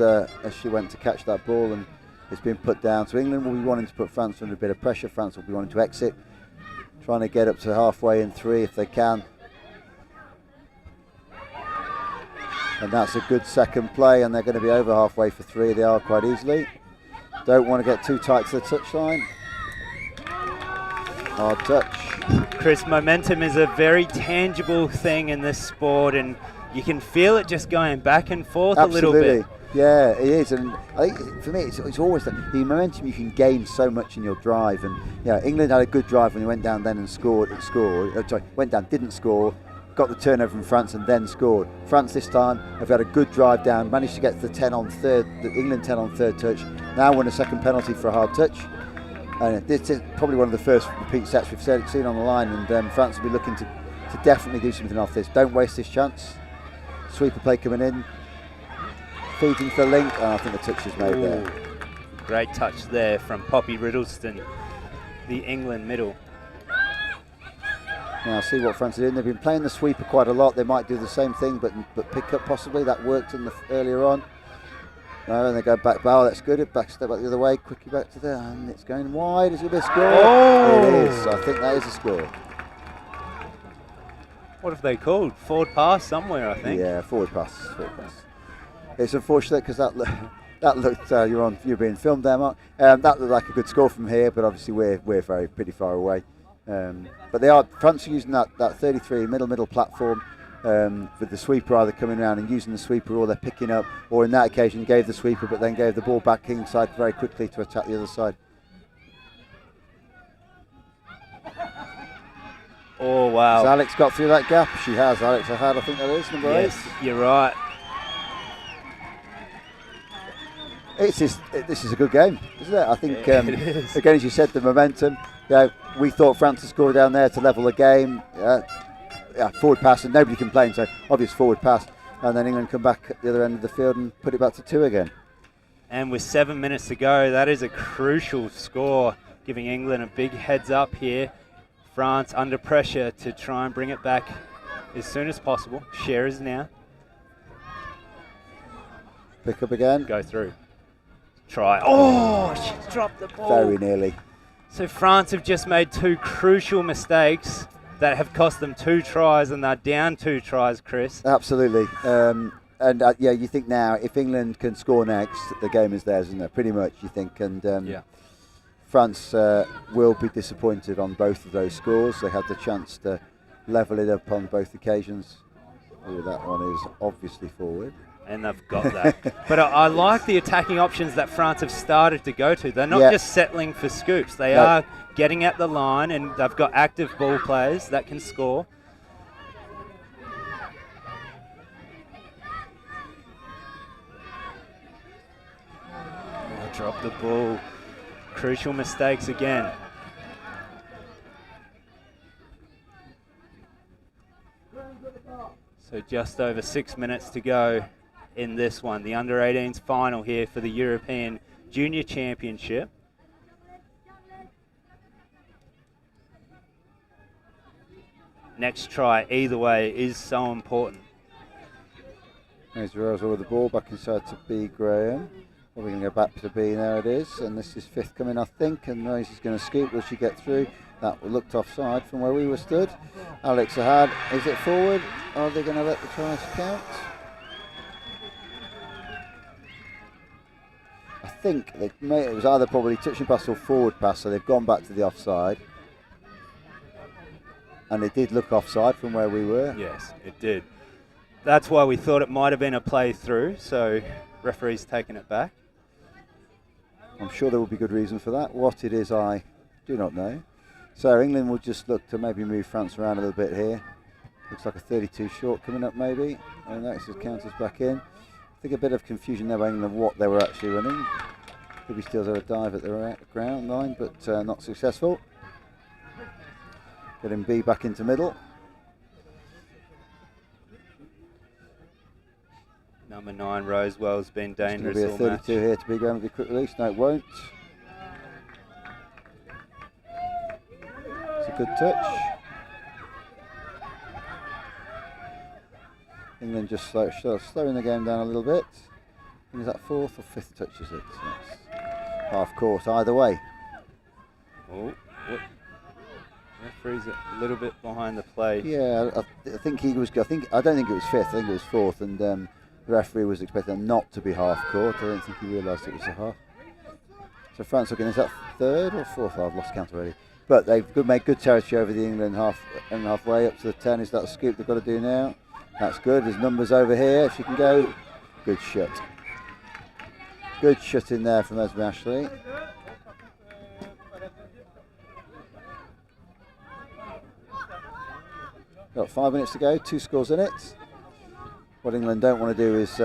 she went to catch that ball, and it's been put down. So England will be wanting to put France under a bit of pressure. France will be wanting to exit, trying to get up to halfway in 3 if they can. And that's a good second play, and they're going to be over halfway for 3. They are quite easily. Don't want to get too tight to the touchline. Hard touch. Chris, momentum is a very tangible thing in this sport, and you can feel it just going back and forth a little bit. Yeah, it is, and I think for me, it's always the momentum you can gain so much in your drive. And England had a good drive when they went down then and scored. Went down, didn't score. got the turnover from France and then scored. France this time have had a good drive down, managed to get to the 10 on third, the England 10 on third touch, now won a second penalty for a hard touch. And this is probably one of the first repeat sets we've seen on the line, and France will be looking to definitely do something off this. Don't waste this chance. Sweeper play coming in, feeding for the link, and I think the touch is made there. Great touch there from Poppy Riddleston, the England middle. Now see what France are doing. They've been playing the sweeper quite a lot. They might do the same thing, but pick up possibly. That worked earlier on. No, and they go back. Oh, that's good. Back step back the other way. Quickly back to there, and it's going wide. Is it a score? Oh! It is. I think that is a score. What have they called? Forward pass somewhere, I think. Yeah, forward pass. It's unfortunate because that looked. You're being filmed there, Mark. That looked like a good score from here, but obviously we're pretty far away. But France are using that 33 middle platform with the sweeper either coming around and using the sweeper, or they're picking up, or in that occasion gave the sweeper but then gave the ball back inside very quickly to attack the other side. Oh wow! Has Alex got through that gap? She has. Alex Ahad, I think that is number 8. Yes, you're right. This is a good game, isn't it? I think It is. again, as you said, the momentum. We thought France would score down there to level the game. Forward pass, and nobody complained. So obvious forward pass, and then England come back at the other end of the field and put it back to 2 again. And with 7 minutes to go, that is a crucial score, giving England a big heads up here. France under pressure to try and bring it back as soon as possible. Sharers now. Pick up again. Go through. Try. Oh, she's dropped the ball. Very nearly. So France have just made 2 crucial mistakes that have cost them 2 tries, and they're down 2 tries, Chris. Absolutely. You think now if England can score next, the game is theirs, isn't it? Pretty much, you think. And France will be disappointed on both of those scores. They had the chance to level it up on both occasions. Oh, that one is obviously forward. And they've got that. But I like the attacking options that France have started to go to. They're not just settling for scoops. They are getting at the line, and they've got active ball players that can score. Oh, drop the ball. Crucial mistakes again. So just over 6 minutes to go in this one. The under-18s final here for the European Junior Championship. Next try, either way, is so important. There's Rosa with the ball back inside to B. Graham. Probably going to go back to B, there it is. And this is 5th coming, I think. And Rose is going to scoop. Will she get through? That looked offside from where we were stood. Alex Ahad, is it forward? Are they going to let the tries count? I think it was either probably touching pass or forward pass, so they've gone back to the offside. And it did look offside from where we were. Yes, it did. That's why we thought it might have been a play through, so referee's taken it back. I'm sure there will be good reason for that. What it is, I do not know. So England will just look to maybe move France around a little bit here. Looks like a 32 short coming up maybe. And next is counters back in. I think a bit of confusion there by England what they were actually running. Could be still a dive at the ground line, but not successful. Getting B back into middle. Number 9, Rosewell's been dangerous It's all going to be a 32 match. here to be going with a quick release. No, it won't. It's a good touch. England just slowing the game down a little bit. Is that 4th or 5th touch, is it? Yes. Half court, either way. Oh, what? Referee's a little bit behind the play. Yeah, I think he was. I don't think it was 5th. I think it was 4th, and the referee was expecting not to be half court. I don't think he realised it was a half. So France looking, is that 3rd or 4th? I've lost count already. But they've made good territory over the England halfway up to the 10. Is that a scoop they've got to do now? That's good. There's numbers over here. If you can go, good shot. Good shot in there from Esme Ashley. Got 5 minutes to go, 2 scores in it. What England don't want to do is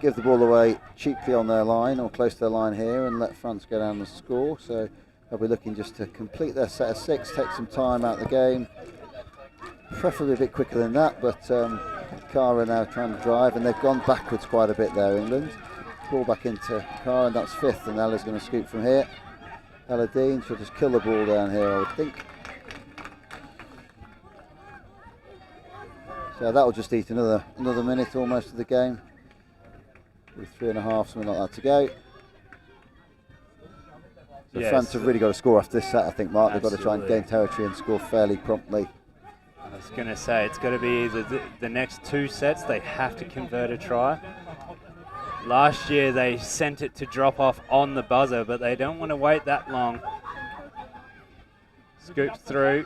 give the ball away cheaply on their line or close to their line here and let France go down and score. So they'll be looking just to complete their set of 6, take some time out of the game. Preferably a bit quicker than that, but Cara now trying to drive, and they've gone backwards quite a bit there, England. Ball back into Cara, and that's 5th, and Ella's going to scoop from here. Ella Dean, she'll just kill the ball down here, I would think. So that'll just eat another minute almost of the game. With 3.5, something like that to go. So yes. France have really got to score after this set, I think, Mark. Absolutely. They've got to try and gain territory and score fairly promptly. I was going to say, it's got to be either the next 2 sets, they have to convert a try. Last year they sent it to drop off on the buzzer, but they don't want to wait that long. Scoops through.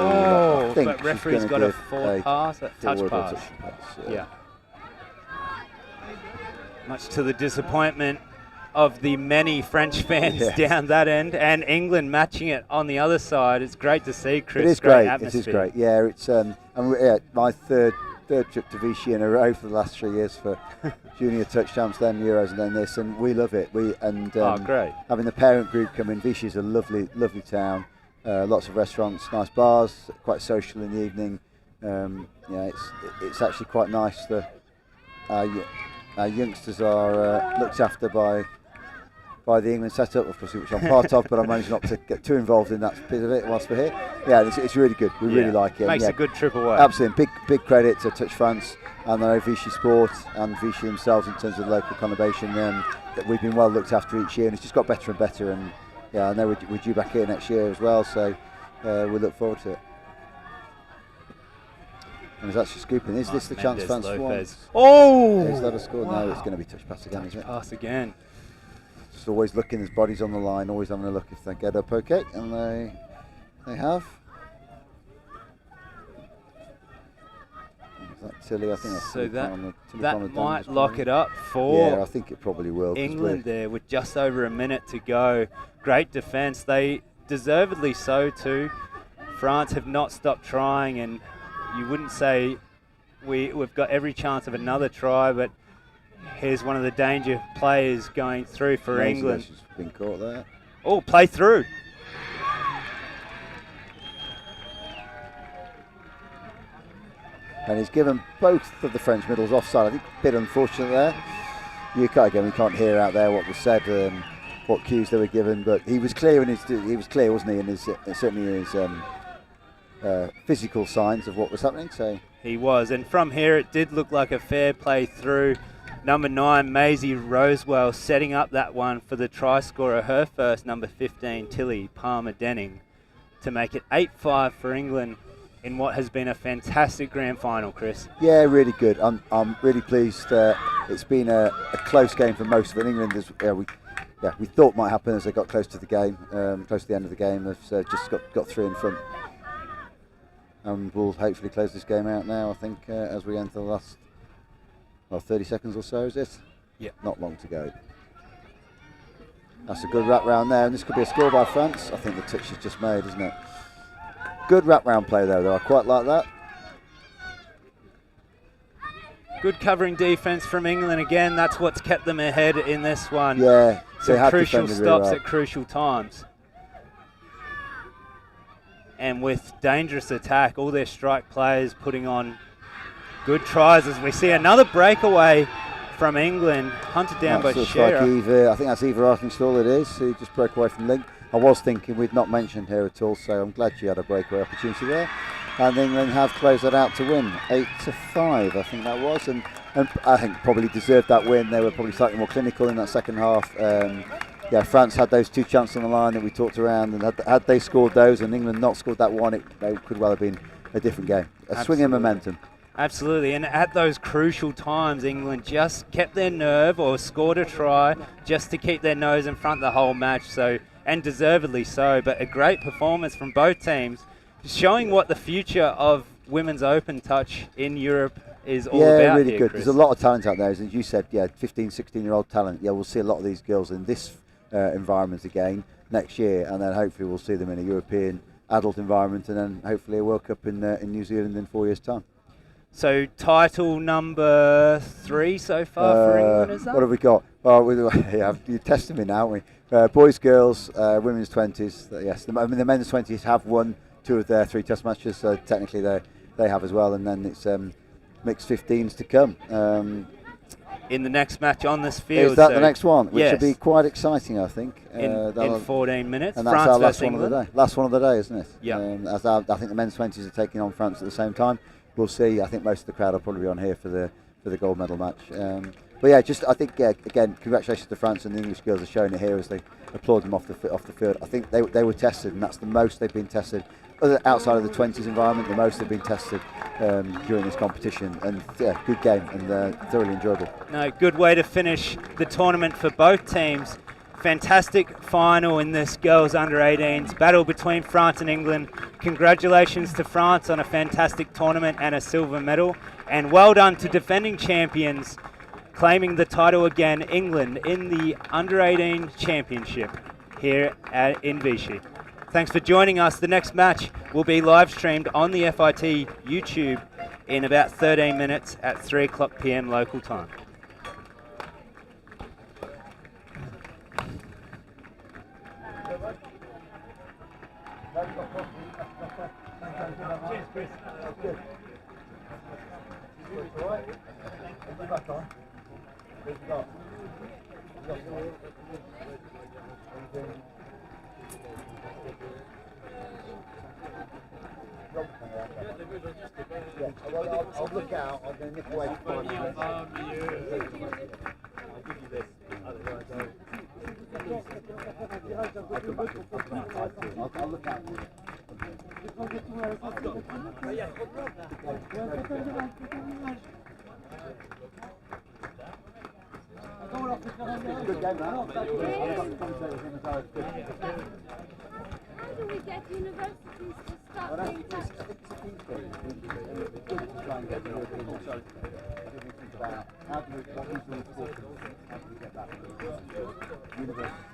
Oh, but referee's got a forward pass, a touch pass. Yeah. Much to the disappointment of the many French fans down that end, and England matching it on the other side. It's great to see, Chris. It is great. It is great. Yeah, it's my third trip to Vichy in a row for the last 3 years for junior touch champs, then Euros, and then this, and we love it. Great. Having the parent group come in. Vichy is a lovely town. Lots of restaurants, nice bars, quite social in the evening. It's actually quite nice. Our youngsters are looked after by the England setup, of course, which I'm part of, but I managed not to get too involved in that bit of it whilst we're here. Yeah, it's really good. We really like it. Makes a good trip away. Absolutely. Big credit to Touch France and their Vichy Sport and Vichy themselves in terms of the local conurbation. That we've been well looked after each year, and it's just got better and better. And yeah, I know we're due back here next year as well, so we look forward to it. And there's actually scooping. Is this the chance France wants? Oh! Is that a score? Wow. No, it's going to be touch pass again, isn't it? Pass again. Just always looking, his body's on the line, always having a look if they get up okay, and they have. Is that Tilly? I think that's so that might lock it up for yeah, I think it probably will. England there with just over a minute to go. Great defence. They deservedly so too. France have not stopped trying, and you wouldn't say we've got every chance of another try, but here's one of the danger players going through for England. Been caught there. Oh, play through. And he's given both of the French middles offside. I think a bit unfortunate there. We can't hear out there what was said, what cues they were given, but he was clear wasn't he? In his certainly his physical signs of what was happening. So he was, and from here it did look like a fair play through. Number 9, Maisie Rosewell, setting up that one for the try scorer, her first, number 15, Tilly Palmer-Denning, to make it 8-5 for England in what has been a fantastic grand final, Chris. Yeah, really good. I'm really pleased. It's been a close game for most of it. England, we thought might happen as they got close to the game, close to the end of the game. They've just got 3 in front. And we'll hopefully close this game out now, I think, as we enter the last 30 seconds or so, is it? Yeah. Not long to go. That's a good wrap round there, and this could be a score by France. I think the touch is just made, isn't it? Good wrap round play though, I quite like that. Good covering defence from England again. That's what's kept them ahead in this one. Yeah, some crucial stops at crucial times. And with dangerous attack, all their strike players putting on good tries as we see another breakaway from England, hunted down by Shearer. I think that's Eva Arkenstall, it is, who just broke away from Link. I was thinking we'd not mentioned her at all, so I'm glad she had a breakaway opportunity there. And England have closed that out to win, 8-5, I think that was, and I think probably deserved that win. They were probably slightly more clinical in that second half. France had those 2 chances on the line that we talked around, and had they scored those and England not scored that one, it could well have been a different game. A swing in momentum. Absolutely, and at those crucial times, England just kept their nerve or scored a try just to keep their nose in front the whole match, so, and deservedly so. But a great performance from both teams, showing what the future of women's open touch in Europe is all about. Yeah, really here, good. Chris. There's a lot of talent out there, as you said, 15, 16-year-old talent. Yeah, we'll see a lot of these girls in this environment again next year, and then hopefully we'll see them in a European adult environment, and then hopefully a World Cup in New Zealand in 4 years' time. So title number 3 so far for England, is that? What have we got? Well, you're testing me now, aren't we? Boys, girls, women's 20s. Yes, the men's 20s have won 2 of their 3 test matches, so technically they have as well, and then it's mixed 15s to come. In the next match on this field. Is that the next one? Which yes. will be quite exciting, I think. In 14 minutes. And that's France our last versus one England. of the day. Last one of the day, isn't it? Yeah. I think the men's 20s are taking on France at the same time. We'll see. I think most of the crowd will probably be on here for the gold medal match. But yeah, I think again, congratulations to France, and the English girls are showing it here as they applaud them off the field. I think they were tested, and that's the most they've been tested. Outside of the 20s environment, the most they've been tested during this competition. And yeah, good game and thoroughly enjoyable. No, good way to finish the tournament for both teams. Fantastic final in this girls under 18s battle between France and England. Congratulations to France on a fantastic tournament and a silver medal, and well done to defending champions claiming the title again, England, in the under 18 championship here in Vichy. Thanks for joining us. The next match will be live streamed on the FIT YouTube in about 13 minutes at 3 o'clock PM local time. Cheers, Chris. That's good. It's all right. I'll be back on. What have you got? Yeah, well, I'll look out. I'm going to nip away for 5 minutes. I'll give you this. Otherwise, I'll look out for you. Good game, man. How do we get universities to start being touched? Try and get the European culture. Think about how do we get that universities,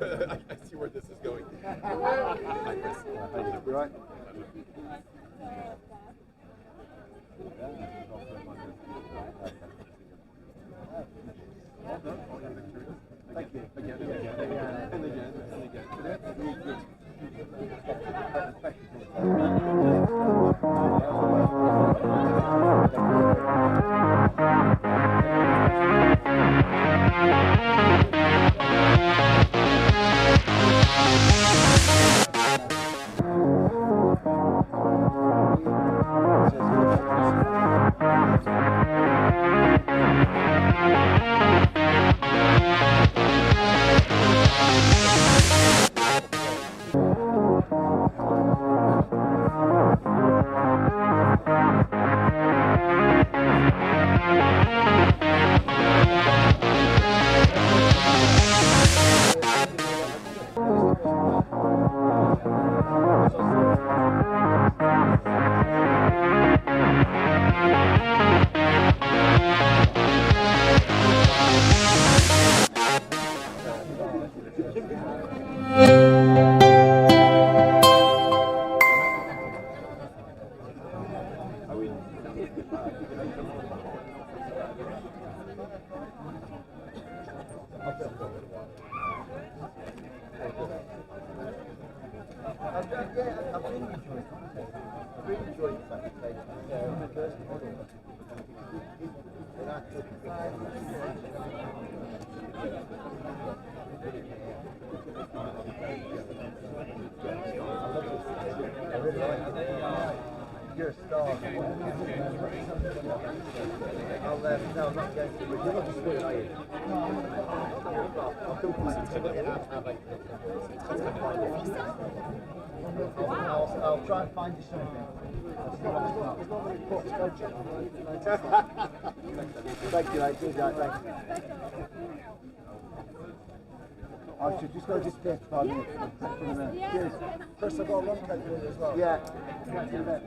I see where this is going. You right? Thank you. Again and again and again and again and again. You're a star. I'll no, I'm not going to, but you're not just good, are you? I'll come I'll try and find you something. Thank you, mate. Cheers, guys. Thank you. I should just go disappear for 5 minutes. Cheers. Chris, I've got a run cake with you as well. Yeah. Catch you in a bit.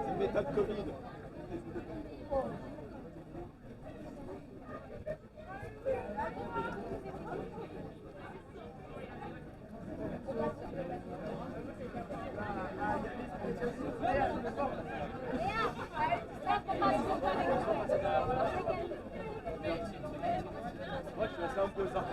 C'est une méthode Covid. Moi, je suis assez imposant.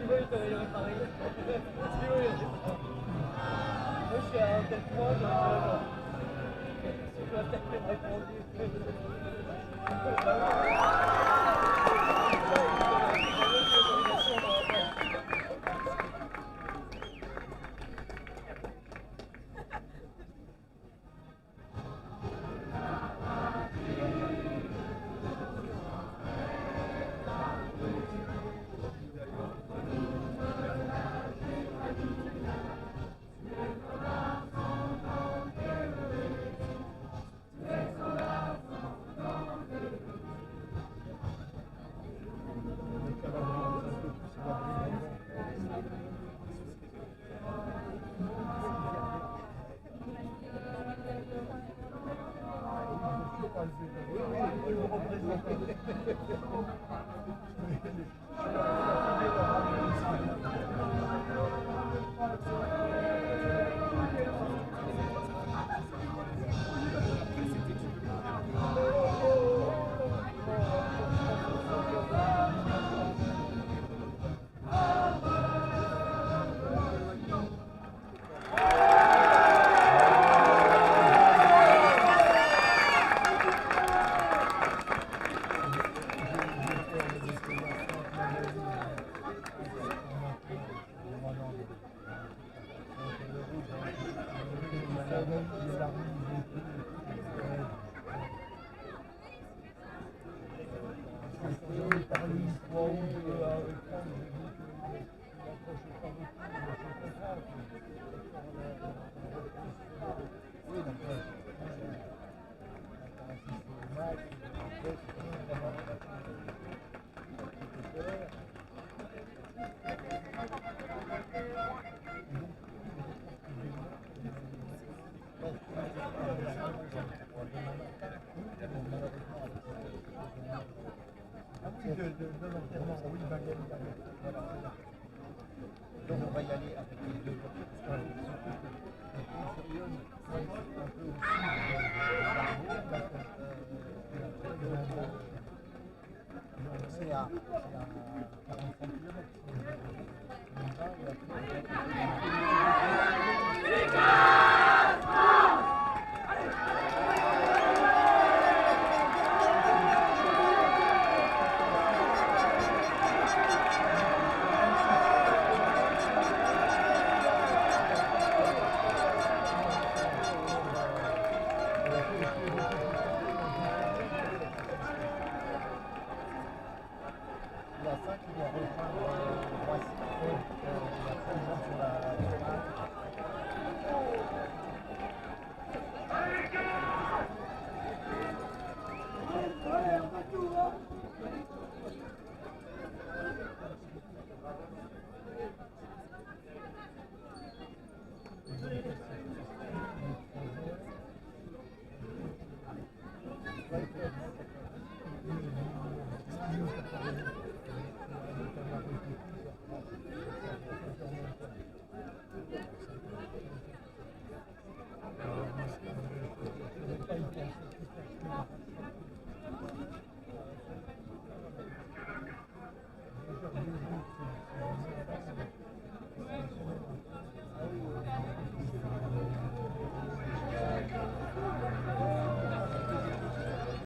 Thibaut, il t'aurait réparé. Thibaut, il moi, je suis à un tel point, je dois peut-être me répondre. Donc on va y aller avec les deux. C'est à